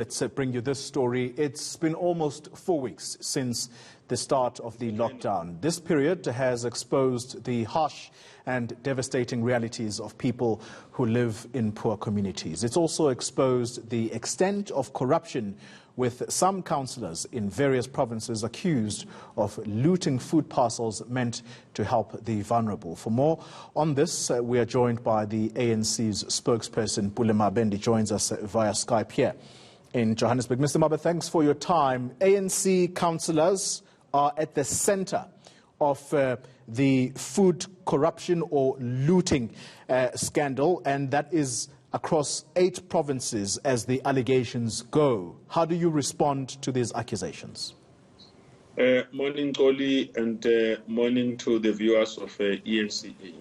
Let's bring you this story. It's been almost 4 weeks since the start of the lockdown. This period has exposed the harsh and devastating realities of people who live in poor communities. It's also exposed the extent of corruption, with some councillors in various provinces accused of looting food parcels meant to help the vulnerable. For more on this, we are joined by the ANC's spokesperson, Pule Mabe, joins us via Skype here in Johannesburg. Mr. Mabe, thanks for your time. ANC councillors are at the centre of the food corruption or looting scandal, and that is across 8 provinces as the allegations go. How do you respond to these accusations? Morning, Koli, and morning to the viewers of ENCA.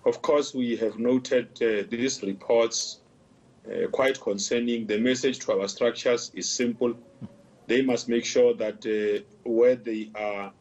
Of course, we have noted these reports quite concerning. The message to our structures is simple. They must make sure that where there are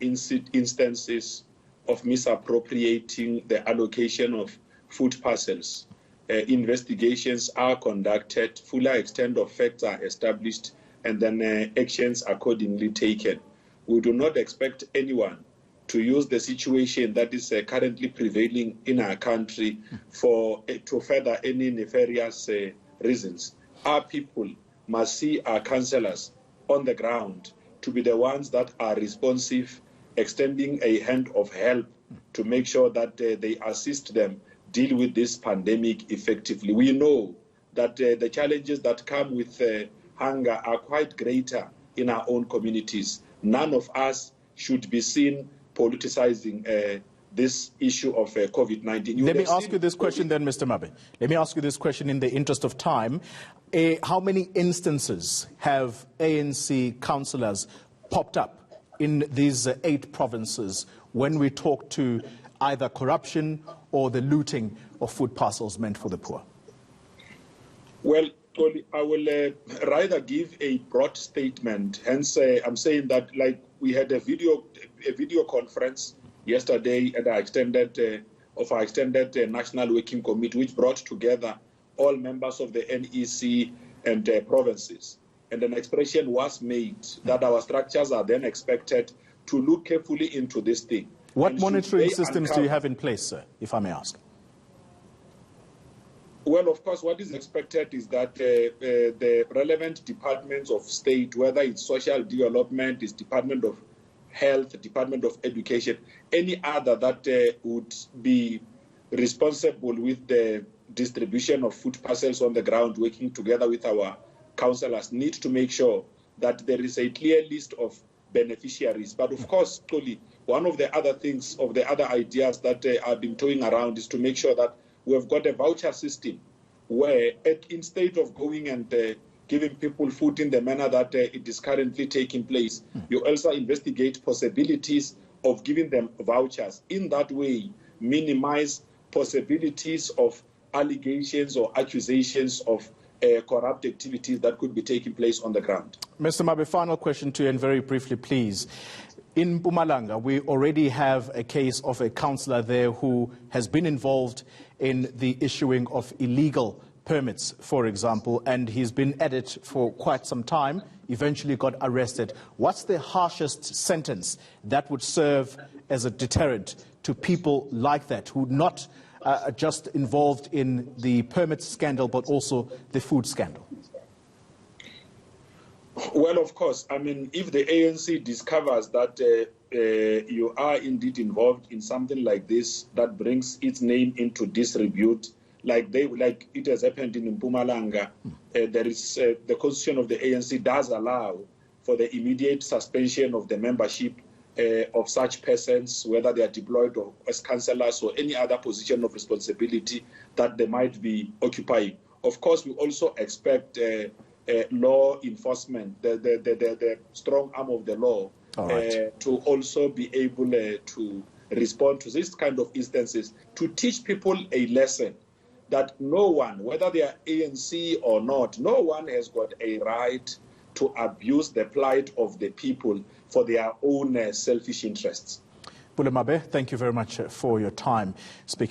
instances of misappropriating the allocation of food parcels, investigations are conducted, fuller extent of facts are established, and then actions accordingly taken. We do not expect anyone to use the situation that is currently prevailing in our country to further any nefarious reasons. Our people must see our councillors on the ground to be the ones that are responsive, extending a hand of help to make sure that they assist them deal with this pandemic effectively. We know that the challenges that come with hunger are quite greater in our own communities. None of us should be seen politicizing this issue of COVID-19. Let me ask you this question then, Mr. Mabe. Let me ask you this question in the interest of time. How many instances have ANC councillors popped up in these 8 provinces when we talk to either corruption or the looting of food parcels meant for the poor? Well, I will rather give a broad statement. Hence, I'm saying that, like, we had a video conference yesterday at our extended National Working Committee, which brought together all members of the NEC and provinces. And an expression was made that our structures are then expected to look carefully into this thing. What monitoring systems do you have in place, sir, if I may ask? Well, of course, what is expected is that the relevant departments of state, whether it's social development, it's Department of Health, Department of Education, any other that would be responsible with the distribution of food parcels on the ground, working together with our councillors, need to make sure that there is a clear list of beneficiaries. But of course, Toli, one of the other things, of the other ideas that have been toying around is to make sure that we have got a voucher system where, instead of going and giving people food in the manner that it is currently taking place, you also investigate possibilities of giving them vouchers. In that way, minimize possibilities of allegations or accusations of corrupt activities that could be taking place on the ground. Mr. Mabe, final question to you, and very briefly, please. In Mpumalanga, we already have a case of a councillor there who has been involved in the issuing of illegal permits, for example, and he's been at it for quite some time, eventually got arrested. What's the harshest sentence that would serve as a deterrent to people like that, who not just involved in the permit scandal, but also the food scandal? Well, of course, I mean, if the ANC discovers that you are indeed involved in something like this that brings its name into disrepute, like it has happened in Mpumalanga, there is the constitution of the ANC does allow for the immediate suspension of the membership of such persons, whether they are deployed or as councillors or any other position of responsibility that they might be occupying. Of course, we also expect law enforcement, the strong arm of the law, to also be able to respond to this kind of instances, to teach people a lesson that no one, whether they are ANC or not, no one has got a right to abuse the plight of the people for their own selfish interests. Pule Mabe, thank you very much for your time.